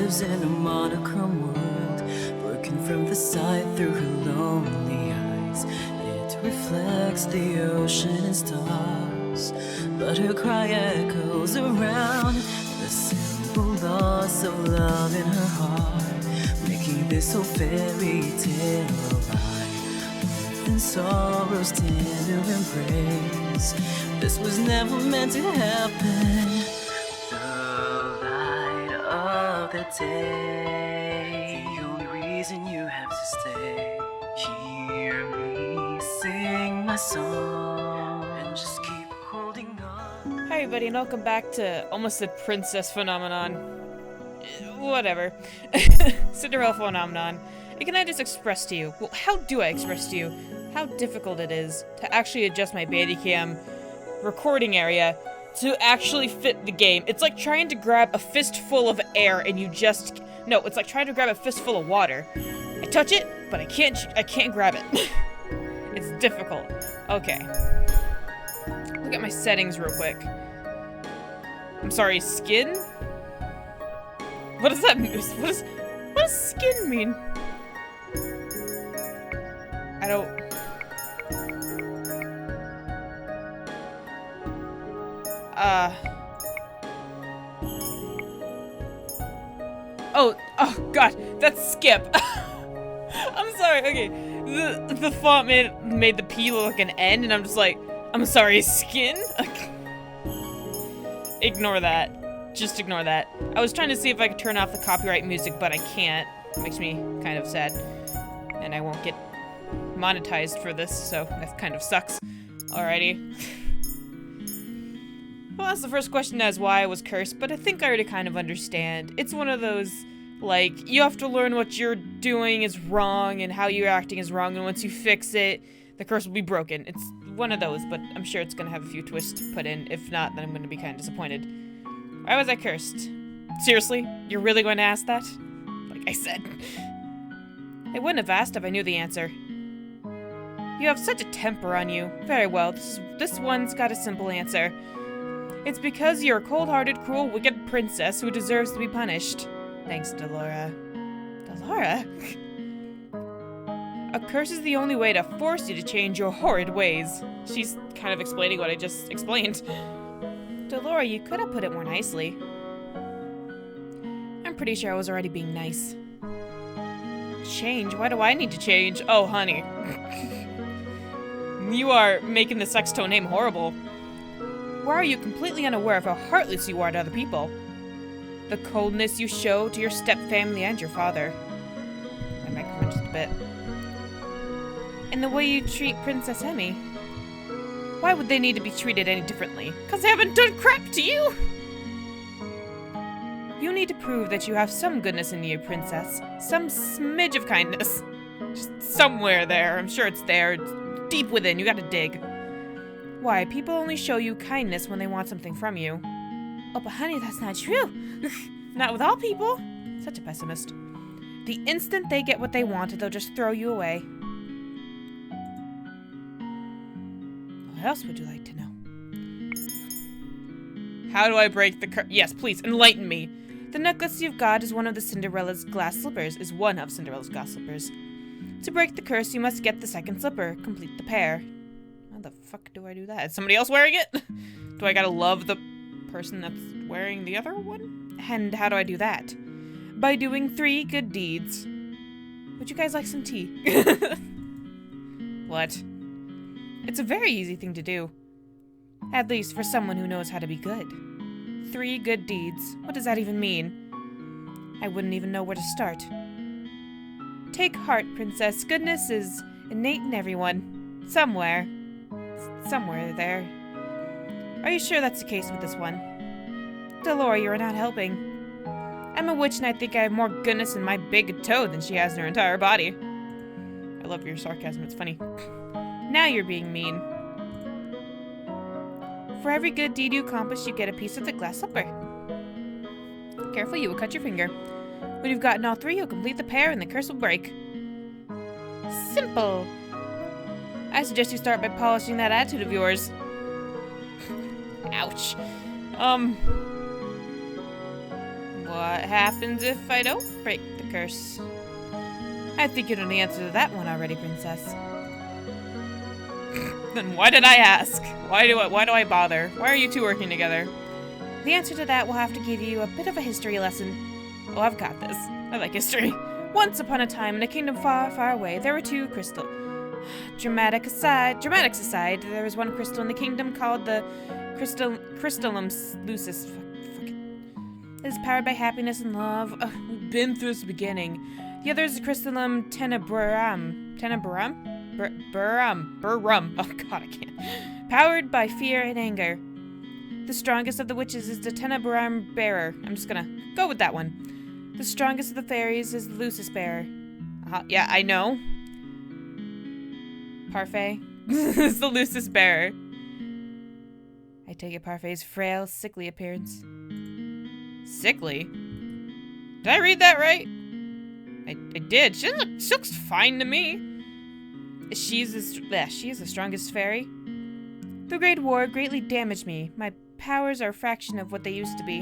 lives in a monochrome world, broken from the sight through her lonely eyes. It reflects the ocean and stars, but her cry echoes around the simple loss of love in her heart, making this whole fairy tale alive. And sorrow's tender embrace. This was never meant to happen. The light of the day, the only reason you have to stay. Hear me sing my song and just keep holding on. Hi everybody, and welcome back to almost the princess phenomenon. Whatever. Cinderella phenomenon. Can I just express to you, well, how do I express to you how difficult it is to actually adjust my Bandicam recording area to actually fit the game? It's like trying to grab a fistful of air and you just... No, it's like trying to grab a fistful of water. I touch it, but I can't grab it. It's difficult. Okay. Look at my settings real quick. I'm sorry, skin? What does that mean? What does skin mean? I don't... Oh god, that's skip. I'm sorry, okay. The font made the P look like an N, and I'm just like, I'm sorry, skin? Ignore that. Just ignore that. I was trying to see if I could turn off the copyright music, but I can't. It makes me kind of sad. And I won't get monetized for this, so that kind of sucks. Alrighty. Well, that's the first question, as why I was cursed, but I think I already kind of understand. It's one of those, like, you have to learn what you're doing is wrong and how you're acting is wrong, and once you fix it, the curse will be broken. It's one of those, but I'm sure it's gonna have a few twists put in. If not, then I'm gonna be kind of disappointed. Why was I cursed? Seriously? You're really going to ask that? Like I said. I wouldn't have asked if I knew the answer. You have such a temper on you. Very well, this one's got a simple answer. It's because you're a cold-hearted, cruel, wicked princess who deserves to be punished. Thanks, Delora. Delora? A curse is the only way to force you to change your horrid ways. She's kind of explaining what I just explained. Delora, you could have put it more nicely. I'm pretty sure I was already being nice. Change? Why do I need to change? Oh, honey. You are making the Sextone name horrible. Why are you completely unaware of how heartless you are to other people? The coldness you show to your step-family and your father. My microphone just a bit. And the way you treat Princess Emmy. Why would they need to be treated any differently? Because they haven't done crap to you! You need to prove that you have some goodness in you, Princess. Some smidge of kindness. Just somewhere there. I'm sure it's there. It's deep within. You gotta dig. Why, people only show you kindness when they want something from you. Oh, but honey, that's not true. Not with all people. Such a pessimist. The instant they get what they want, they'll just throw you away. What else would you like to know? How do I break the curse? Yes, please, enlighten me. The necklace you've got is one of Cinderella's glass slippers. To break the curse, you must get the second slipper. Complete the pair. How the fuck do I do that? Is somebody else wearing it? Do I gotta love the person that's wearing the other one? And how do I do that? By doing 3 good deeds. Would you guys like some tea? What? It's a very easy thing to do. At least for someone who knows how to be good. 3 good deeds. What does that even mean? I wouldn't even know where to start. Take heart, Princess. Goodness is innate in everyone. Somewhere. Somewhere there. Are you sure that's the case with this one? Delora, you're not helping. I'm a witch and I think I have more goodness in my big toe than she has in her entire body. I love your sarcasm, it's funny. Now you're being mean. For every good deed you accomplish, you get a piece of the glass slipper. Careful, you will cut your finger. When you've gotten all 3, you'll complete the pair and the curse will break. Simple. I suggest you start by polishing that attitude of yours. Ouch. What? What happens if I don't break the curse? I think you know the answer to that one already, Princess. Then why did I ask? Why do I bother? Why are you two working together? The answer to that will have to give you a bit of a history lesson. Oh, I've got this. I like history. Once upon a time, in a kingdom far, far away, there were two crystal. Dramatics aside, there was one crystal in the kingdom called the Crystallum Lucis. Fuck it. It is powered by happiness and love. We've been through this beginning. The other is the Crystallum Tenebrarum. Burum. Oh god, I can't. Powered by fear and anger. The strongest of the witches is the Tenebrarum Bearer. I'm just gonna go with that one. The strongest of the fairies is the Lucis Bearer. Yeah, I know. Parfait is the Lucis Bearer. I take it Parfait's frail, sickly appearance. Sickly? Did I read that right? I did. She looks fine to me. She is the strongest fairy. The Great War greatly damaged me. My powers are a fraction of what they used to be.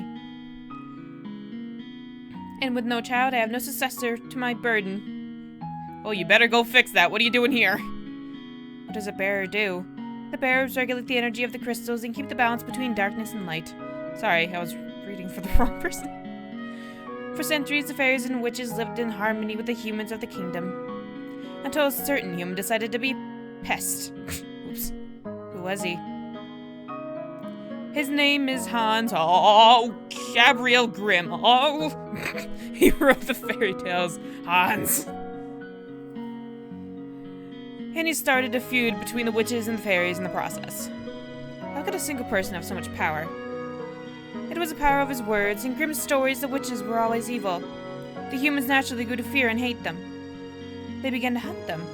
And with no child, I have no successor to my burden. Oh, you better go fix that. What are you doing here? What does a bearer do? The bearers regulate the energy of the crystals and keep the balance between darkness and light. Sorry, I was reading for the wrong person. For centuries, the fairies and witches lived in harmony with the humans of the kingdom. Until a certain human decided to be pest. Oops. Who was he? His name is Hans. Oh, Gabriel Grimm. Oh, he wrote the fairy tales. Hans. And he started a feud between the witches and the fairies in the process. How could a single person have so much power? It was the power of his words. In Grimm's stories, the witches were always evil. The humans naturally grew to fear and hate them. They began to hunt them.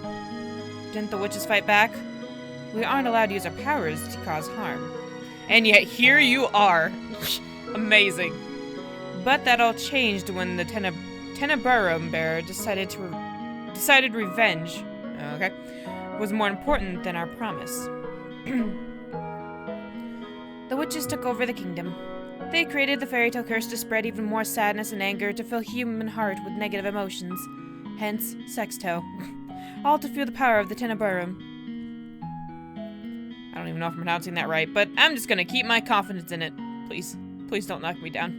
Didn't the witches fight back? We aren't allowed to use our powers to cause harm. And yet here you are. Amazing. But that all changed when the Tenebrarum Bearer decided revenge. Okay. Was more important than our promise. The witches took over the kingdom. They created the fairy tale curse to spread even more sadness and anger, to fill human heart with negative emotions. Hence, Sexto. All to fuel the power of the Tenebrarum. I don't even know if I'm pronouncing that right, but I'm just gonna keep my confidence in it. Please. Please don't knock me down.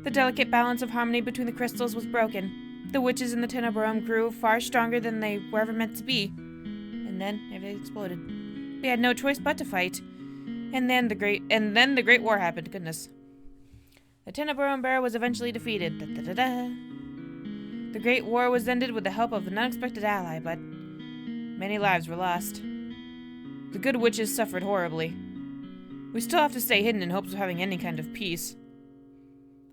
The delicate balance of harmony between the crystals was broken. The witches in the Tenebrarum grew far stronger than they were ever meant to be. And then everything exploded. We had no choice but to fight. And then the Great War happened. Goodness. The Tenebrarum Bearer was eventually defeated. The Great War was ended with the help of an unexpected ally, but many lives were lost. The good witches suffered horribly. We still have to stay hidden in hopes of having any kind of peace.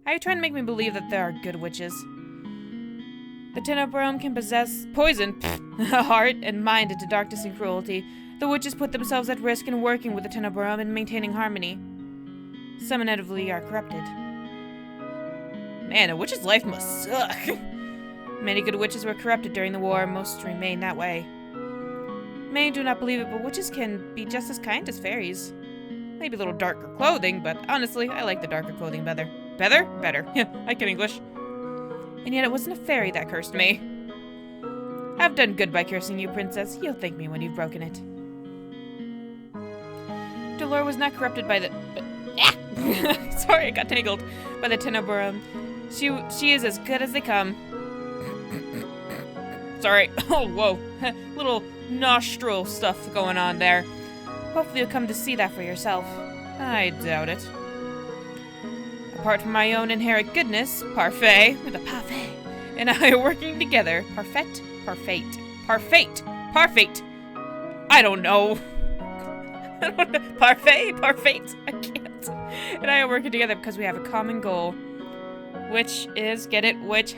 Are you trying to make me believe that there are good witches? The Tenebrarum can poison a heart and mind into darkness and cruelty. The witches put themselves at risk in working with the Tenebrarum and maintaining harmony. Some inevitably are corrupted. Man, a witch's life must suck. Many good witches were corrupted during the war, most remain that way. Many do not believe it, but witches can be just as kind as fairies. Maybe a little darker clothing, but honestly, I like the darker clothing better. Better. Yeah, I can English. And yet it wasn't a fairy that cursed me. I've done good by cursing you, Princess. You'll thank me when you've broken it. Dolor was not corrupted by the... Sorry, I got tangled. By the Tenebrarum. She is as good as they come. Sorry. Oh, whoa. Little nostril stuff going on there. Hopefully you'll come to see that for yourself. I doubt it. Apart from my own inherent goodness, Parfait, with a Parfait, and I are working together. Parfait. I don't know. Parfait. I can't. And I are working together because we have a common goal. Which is, get it, which?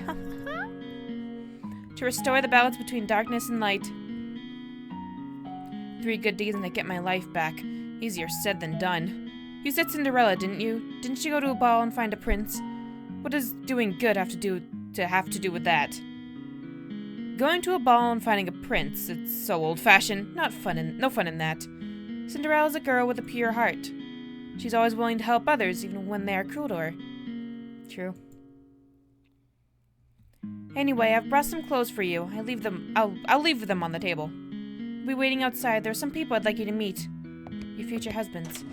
To restore the balance between darkness and light. 3 good deeds and I get my life back. Easier said than done. You said Cinderella, didn't you? Didn't she go to a ball and find a prince? What does doing good have to do with that? Going to a ball and finding a prince, it's so old-fashioned. No fun in that. Cinderella's a girl with a pure heart. She's always willing to help others, even when they are cruel to her. True. Anyway, I've brought some clothes for you. I'll leave them on the table. I'll be waiting outside. There are some people I'd like you to meet. Your future husbands.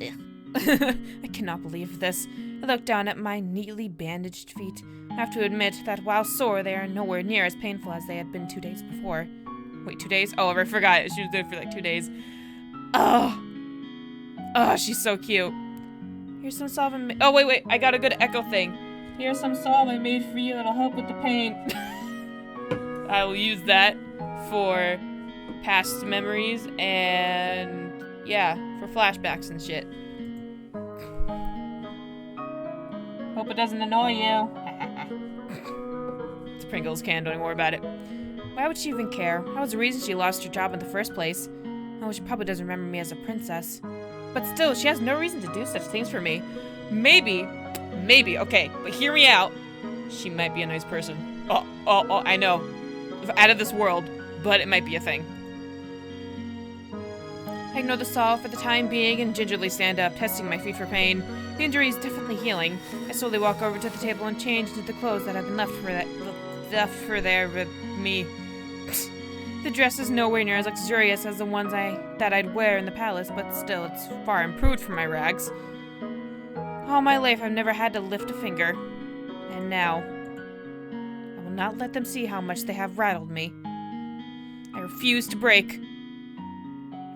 Ugh. I cannot believe this. I look down at my neatly bandaged feet. I have to admit that while sore, they are nowhere near as painful as they had been 2 days before. Wait, 2 days? Oh, I forgot. She was there for like 2 days. Oh. Oh, she's so cute. Here's some salve I made. Oh, wait. I got a good echo thing. Here's some salve I made for you that'll help with the pain. I will use that for past memories and, yeah, for flashbacks and shit. Hope it doesn't annoy you. It's Pringles can, don't worry about it. Why would she even care? That was the reason she lost her job in the first place. Oh, she probably doesn't remember me as a princess. But still, she has no reason to do such things for me. Maybe, okay, but hear me out. She might be a nice person. Oh, I know. Out of this world, but it might be a thing. I ignore the salve for the time being and gingerly stand up, testing my feet for pain. The injury is definitely healing. I slowly walk over to the table and change into the clothes that have been left for there with me. The dress is nowhere near as luxurious as the ones that I'd wear in the palace, but still, it's far improved from my rags. All my life, I've never had to lift a finger. And now, I will not let them see how much they have rattled me. I refuse to break.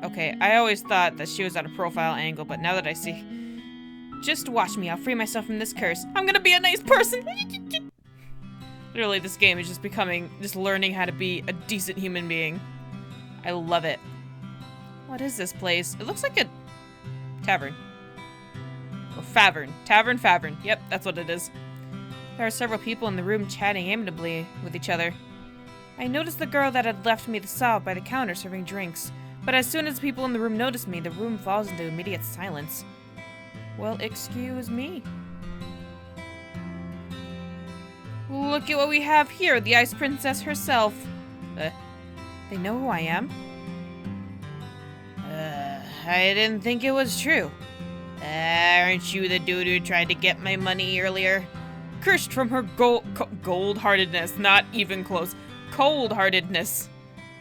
Okay, I always thought that she was at a profile angle, but now that I see... Just watch me, I'll free myself from this curse. I'm gonna be a nice person! Literally, this game is just learning how to be a decent human being. I love it. What is this place? It looks like a tavern. Or favern. Tavern. Yep, that's what it is. There are several people in the room chatting amiably with each other. I noticed the girl that had left me the salve by the counter serving drinks. But as soon as people in the room notice me, the room falls into immediate silence. Well, excuse me. Look at what we have here, the Ice Princess herself. They know who I am? I didn't think it was true. Aren't you the dude who tried to get my money earlier? Cursed from her gold-heartedness, not even close. Cold-heartedness.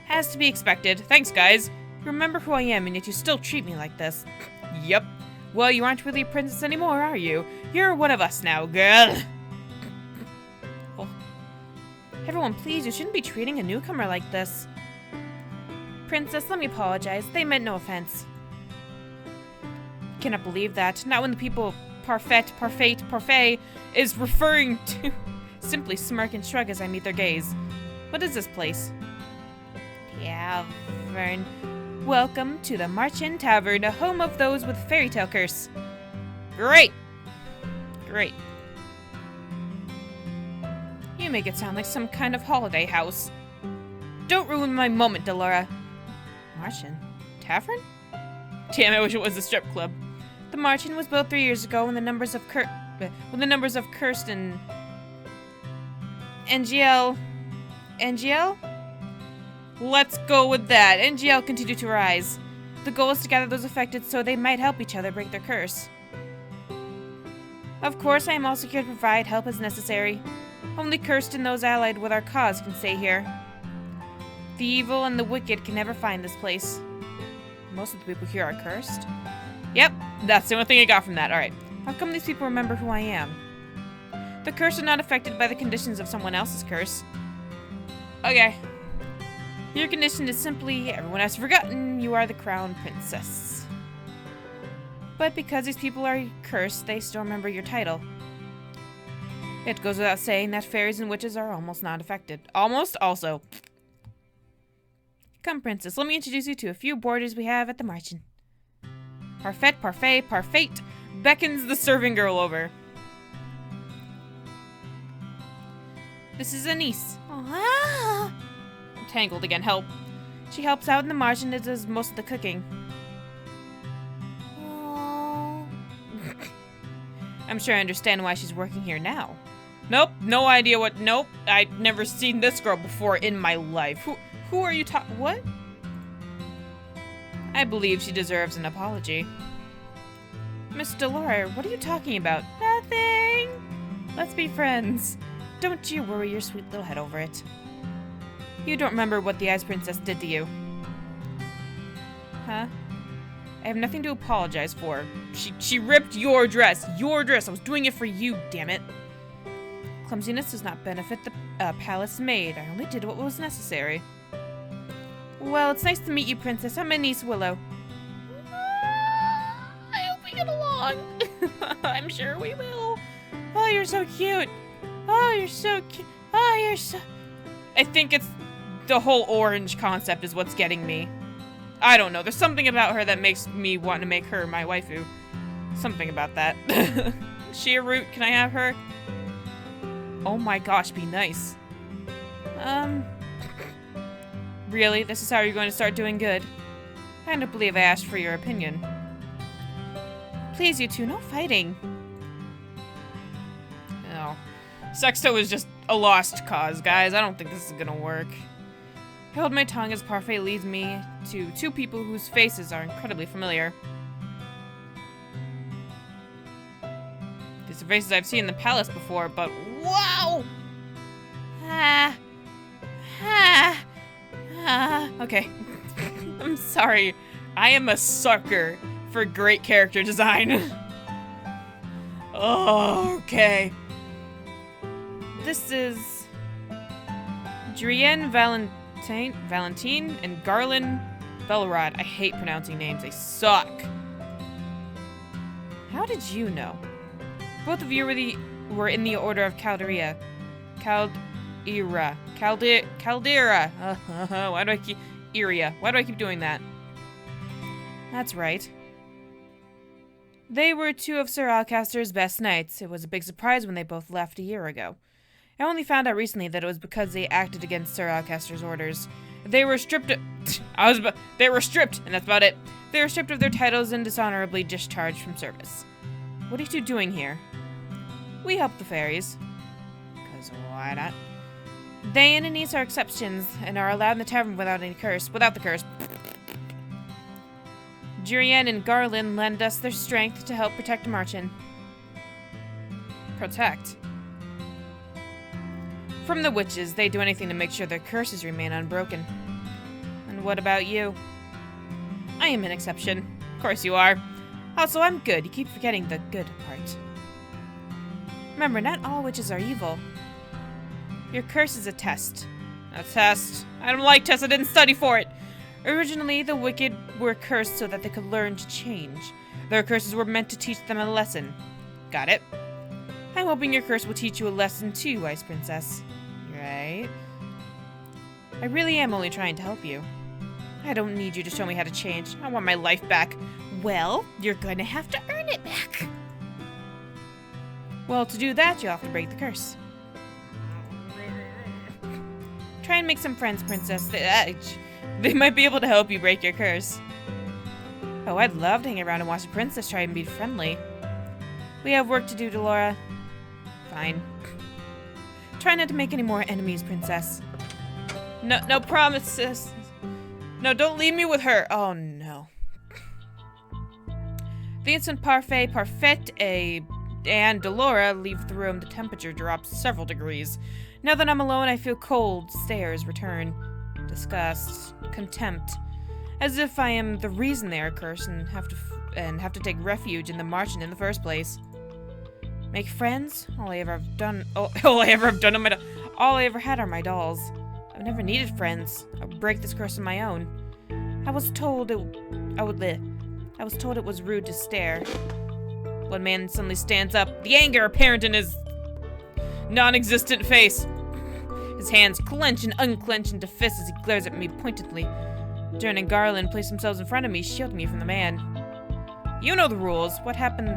Has to be expected. Thanks, guys. You remember who I am, and yet you still treat me like this. Yep. Well, you aren't really a princess anymore, are you? You're one of us now, girl. Oh. Everyone, please, you shouldn't be treating a newcomer like this. Princess, let me apologize. They meant no offense. Cannot believe that. Not when the people parfait is referring to. Simply smirk and shrug as I meet their gaze. What is this place? Tavern. Welcome to the March-In Tavern, a home of those with fairy tale curse. Great! You make it sound like some kind of holiday house. Don't ruin my moment, Delora. March-In Tavern? Damn, I wish it was a strip club. The March-In was built 3 years ago when the numbers of cursed and NGL? Let's go with that. NGL continue to rise. The goal is to gather those affected so they might help each other break their curse. Of course, I am also here to provide help as necessary. Only cursed and those allied with our cause can stay here. The evil and the wicked can never find this place. Most of the people here are cursed. Yep, that's the only thing I got from that. Alright, how come these people remember who I am? The cursed are not affected by the conditions of someone else's curse. Okay. Your condition is simply, everyone has forgotten, you are the crown princess. But because these people are cursed, they still remember your title. It goes without saying that fairies and witches are almost not affected. Almost, also. Come, princess, let me introduce you to a few boarders we have at the March-In. Parfait beckons the serving girl over. This is Anise. Oh, I'm tangled again, help. She helps out in the March-In and does most of the cooking. Oh. I'm sure I understand why she's working here now. Nope, no idea what, nope, I've never seen this girl before in my life. Who are you what? I believe she deserves an apology. Miss Delora, what are you talking about? Nothing! Let's be friends. don't you worry your sweet little head over it. You don't remember what the Ice Princess did to you. Huh? I have nothing to apologize for. She ripped your dress. Your dress. I was doing it for you, damn it. Clumsiness does not benefit the palace maid. I only did what was necessary. Well, it's nice to meet you, Princess. I'm my niece, Willow. I hope we get along. I'm sure we will. Oh, you're so cute. Oh, you're so cute. Oh, you're so... I think it's the whole orange concept is what's getting me. I don't know. There's something about her that makes me want to make her my waifu. Something about that. She a root? Can I have her? Oh my gosh, be nice. Really? This is how you're going to start doing good? I don't believe I asked for your opinion. Please, you two, no fighting. Oh. Sexto is just a lost cause, guys. I don't think this is gonna work. I hold my tongue as Parfait leads me to two people whose faces are incredibly familiar. These are faces I've seen in the palace before, but wow! Okay. I'm sorry. I am a sucker for great character design. Okay. This is Drienne Valentine and Garland Belrod. I hate pronouncing names. They suck. How did you know? Both of you were in the Order of Caldera. Caldera. Why do I keep... Iria. Why do I keep doing that? That's right. They were two of Sir Alcaster's best knights. It was a big surprise when they both left a year ago. I only found out recently that it was because they acted against Sir Alcaster's orders. They were stripped they were stripped, and that's about it. They were stripped of their titles and dishonorably discharged from service. What are you two doing here? We help the fairies. 'Cause why not? They and Anise are exceptions and are allowed in the tavern without the curse. Jurian and Garland lend us their strength to help protect Marchin. Protect? From the witches, they do anything to make sure their curses remain unbroken. And what about you? I am an exception. Of course you are. Also, I'm good. You keep forgetting the good part. Remember, not all witches are evil. Your curse is a test. A test? I don't like tests. I didn't study for it. Originally, the wicked were cursed so that they could learn to change. Their curses were meant to teach them a lesson. Got it? I'm hoping your curse will teach you a lesson too, Ice Princess. Right? I really am only trying to help you. I don't need you to show me how to change. I want my life back. Well, you're gonna have to earn it back. Well, to do that, you'll have to break the curse. Try and make some friends, Princess. They might be able to help you break your curse. Oh, I'd love to hang around and watch a princess try and be friendly. We have work to do, Delora. Fine. Try not to make any more enemies, Princess. No promises. No, don't leave me with her. Oh, no. The instant Parfait, and Delora leave the room, the temperature drops several degrees. Now that I'm alone, I feel cold stares return. Disgust. Contempt. As if I am the reason they are cursed and have to take refuge in the Marchin in the first place. Make friends? All I ever had are my dolls. I've never needed friends. I would break this curse on my own. I was told it was rude to stare. One man suddenly stands up, the anger apparent in his non-existent face. His hands clench and unclench into fists as he glares at me pointedly. Jern and Garland place themselves in front of me, shielding me from the man. You know the rules. What happened...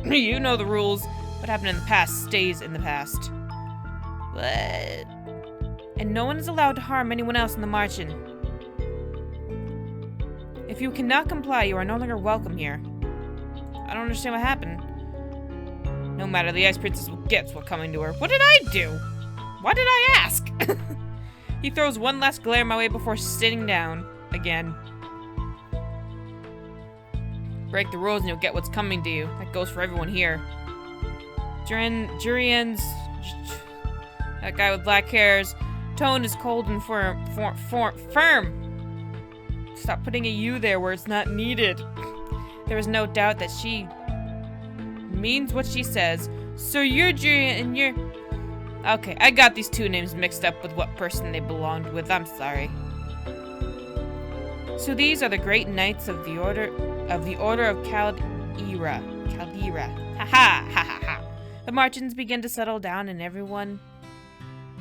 you know the rules. What happened in the past stays in the past. What? And no one is allowed to harm anyone else in the Marchin. If you cannot comply, you are no longer welcome here. I don't understand what happened. No matter, the Ice Princess gets what's coming to her. What did I do? Why did I ask? He throws one last glare my way before sitting down again. Break the rules and you'll get what's coming to you. That goes for everyone here. Jurian's That guy with black hair's tone is cold and firm. Stop putting a U there where it's not needed. There is no doubt that she means what she says. So you're Julian and you're... Okay, I got these two names mixed up with what person they belonged with. I'm sorry. So these are the great knights of the Order of Caldera. Ha ha ha ha ha. The marchings begin to settle down and everyone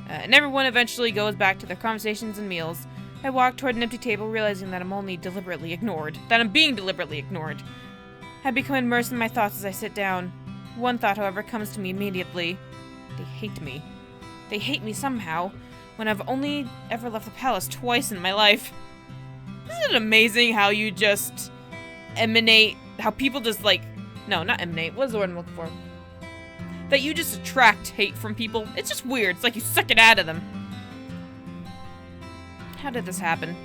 eventually goes back to their conversations and meals. I walk toward an empty table, realizing that I'm being deliberately ignored. I become immersed in my thoughts as I sit down. One thought, however, comes to me immediately. They hate me. They hate me somehow, when I've only ever left the palace twice in my life. Isn't it amazing how you just emanate, how people just like, no, not emanate, what's the word I'm looking for? That you just attract hate from people. It's just weird. It's like you suck it out of them. How did this happen?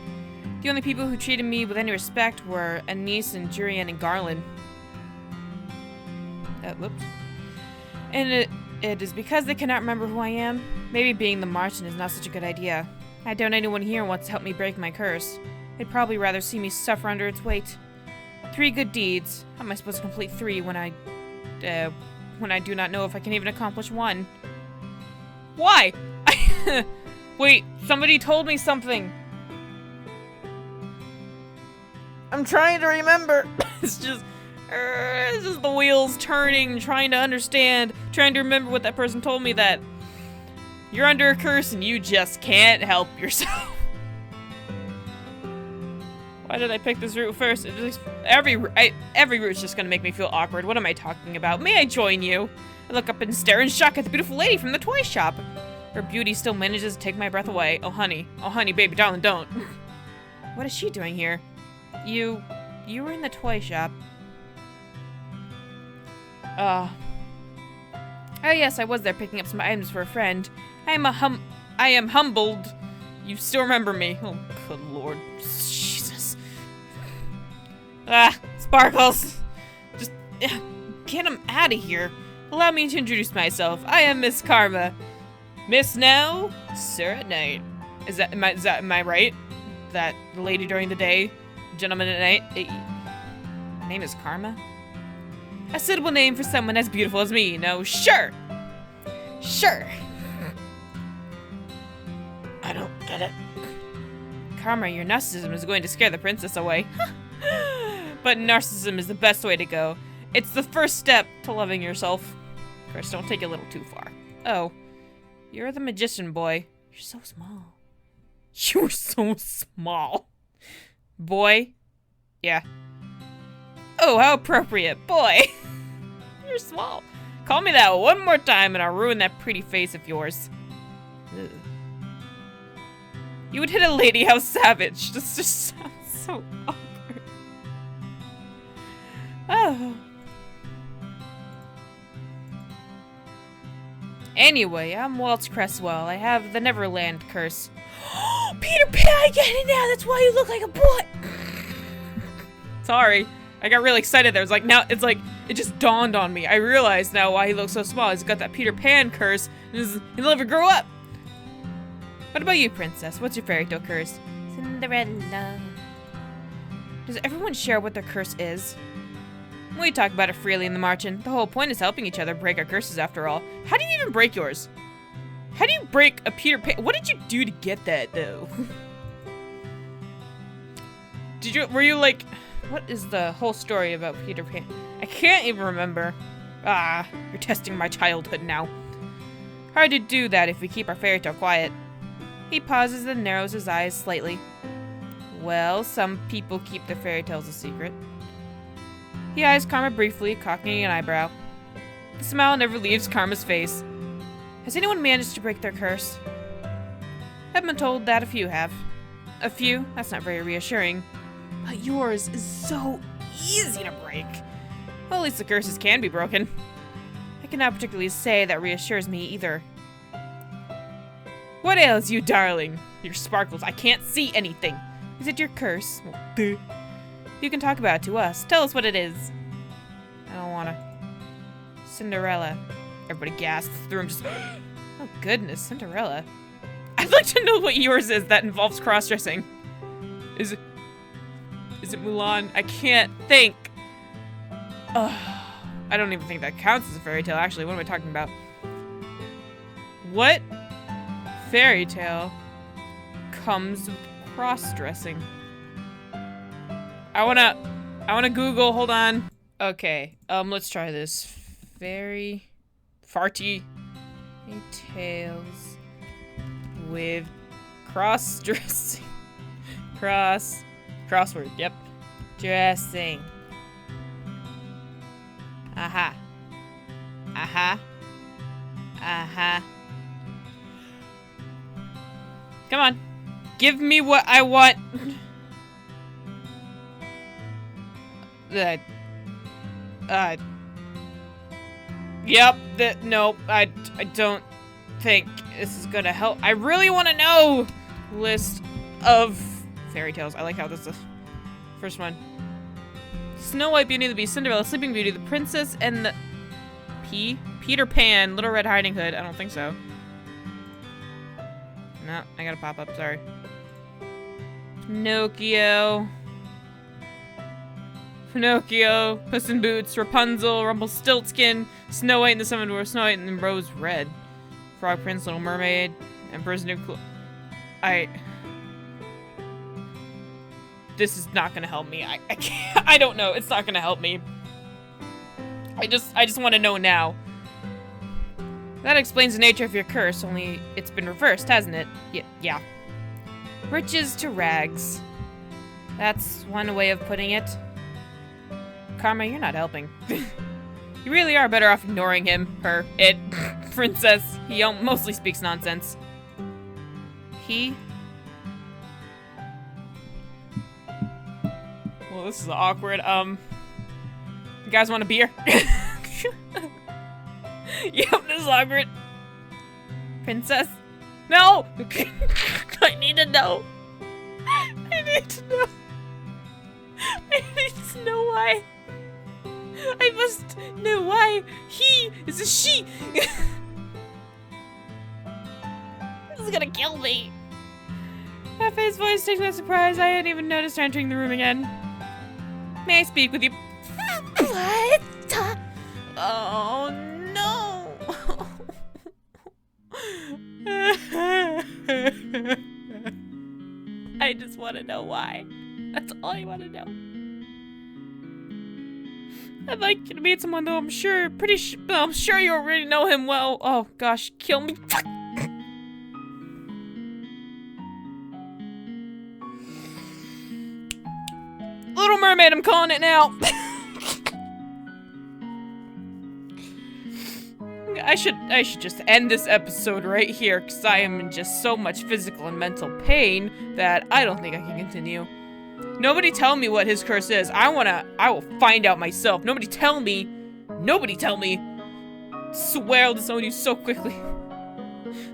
The only people who treated me with any respect were Anise and Jurian and Garland. Whoops. And it is because they cannot remember who I am. Maybe being the Martian is not such a good idea. I doubt anyone here wants to help me break my curse. They'd probably rather see me suffer under its weight. 3 good deeds. How am I supposed to complete 3 when I do not know if I can even accomplish 1? Why? Wait, somebody told me something. I'm trying to remember. It's just the wheels turning, trying to understand, trying to remember what that person told me, that you're under a curse and you just can't help yourself. Why did I pick this route first? Every route's just gonna make me feel awkward. What am I talking about? May I join you? I look up and stare in shock at the beautiful lady from the toy shop. Her beauty still manages to take my breath away. Oh honey, baby, darling, don't. What is she doing here? You were in the toy shop. Oh yes, I was there picking up some items for a friend. I am humbled. You still remember me. Oh, good lord. Jesus. Sparkles. Just get him out of here. Allow me to introduce myself. I am Miss Karma. Miss now, Sir at night. Am I right? That the lady during the day, gentleman at night? My name is Karma? A suitable name for someone as beautiful as me, no? Sure! Sure! I don't get it. Karma, your narcissism is going to scare the princess away. But narcissism is the best way to go. It's the first step to loving yourself. First, don't take it a little too far. Oh, you're the magician boy. You're so small. You're so small. Boy? Yeah. Oh, how appropriate. Boy! You're small. Call me that one more time and I'll ruin that pretty face of yours. Ugh. You would hit a lady, how savage. This just sounds so awkward. Oh. Anyway, I'm Waltz Cresswell. I have the Neverland curse. Peter Pan, I get it now! That's why you look like a boy! Sorry. I got really excited there. It's like, now, it's like, it just dawned on me. I realized now why he looks so small. He's got that Peter Pan curse. He'll never grow up. What about you, princess? What's your fairy tale curse? Cinderella. Does everyone share what their curse is? We talk about it freely in the margin. The whole point is helping each other break our curses, after all. How do you even break yours? How do you break a Peter Pan? What did you do to get that, though? Were you like... What is the whole story about Peter Pan? I can't even remember. Ah, you're testing my childhood now. Hard to do that if we keep our fairy tale quiet. He pauses and narrows his eyes slightly. Well, some people keep their fairy tales a secret. He eyes Karma briefly, cocking an eyebrow. The smile never leaves Karma's face. Has anyone managed to break their curse? I've been told that a few have. A few? That's not very reassuring. But yours is so easy to break. Well, at least the curses can be broken. I cannot particularly say that reassures me either. What ails you, darling? Your sparkles. I can't see anything. Is it your curse? Well, you can talk about it to us. Tell us what it is. I don't wanna. Cinderella. Everybody gasps. The room just... Oh goodness, Cinderella. I'd like to know what yours is that involves cross-dressing. Is it Mulan? I can't think. I don't even think that counts as a fairy tale, actually. What am I talking about? What fairy tale comes with cross-dressing? I wanna Google, hold on. Okay, let's try this. Fairy farty tales with cross-dressing. Crossword, yep. Dressing. Aha. Aha. Aha. Come on. Give me what I want. Yep, nope, I don't think this is gonna help. I really want to know list of fairy tales. I like how this is the first one. Snow White, Beauty and the Beast, Cinderella, Sleeping Beauty, the Princess and the Peter Pan, Little Red Riding Hood. I don't think so. No, I gotta pop up, sorry. Pinocchio, Puss in Boots, Rapunzel, Rumpelstiltskin, Snow White and the Seven Dwarfs, Snow White and the Rose Red, Frog Prince, Little Mermaid, Emperor's New Clothes. This is not gonna help me. I can't. I don't know. It's not gonna help me. I just want to know now. That explains the nature of your curse. Only it's been reversed, hasn't it? Yeah. Riches to rags. That's one way of putting it. Karma, you're not helping. You really are better off ignoring him, her, it, princess. He mostly speaks nonsense. Well, this is awkward. You guys want a beer? Yep, this is awkward. Princess? No! I need to know. I need to know. I need to know why. I must know why he is a she. This is gonna kill me. Fafe's voice takes me by surprise. I hadn't even noticed her entering the room again. May I speak with you? What? Oh no. I just want to know why. That's all I want to know. I'd like you to meet someone, though I'm sure you already know him well. Oh gosh, kill me. Little Mermaid, I'm calling it now. I should just end this episode right here, because I am in just so much physical and mental pain that I don't think I can continue. Nobody tell me what his curse is. I will find out myself. Nobody tell me. Swear I'll disown you so quickly.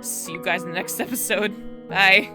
See you guys in the next episode. Bye.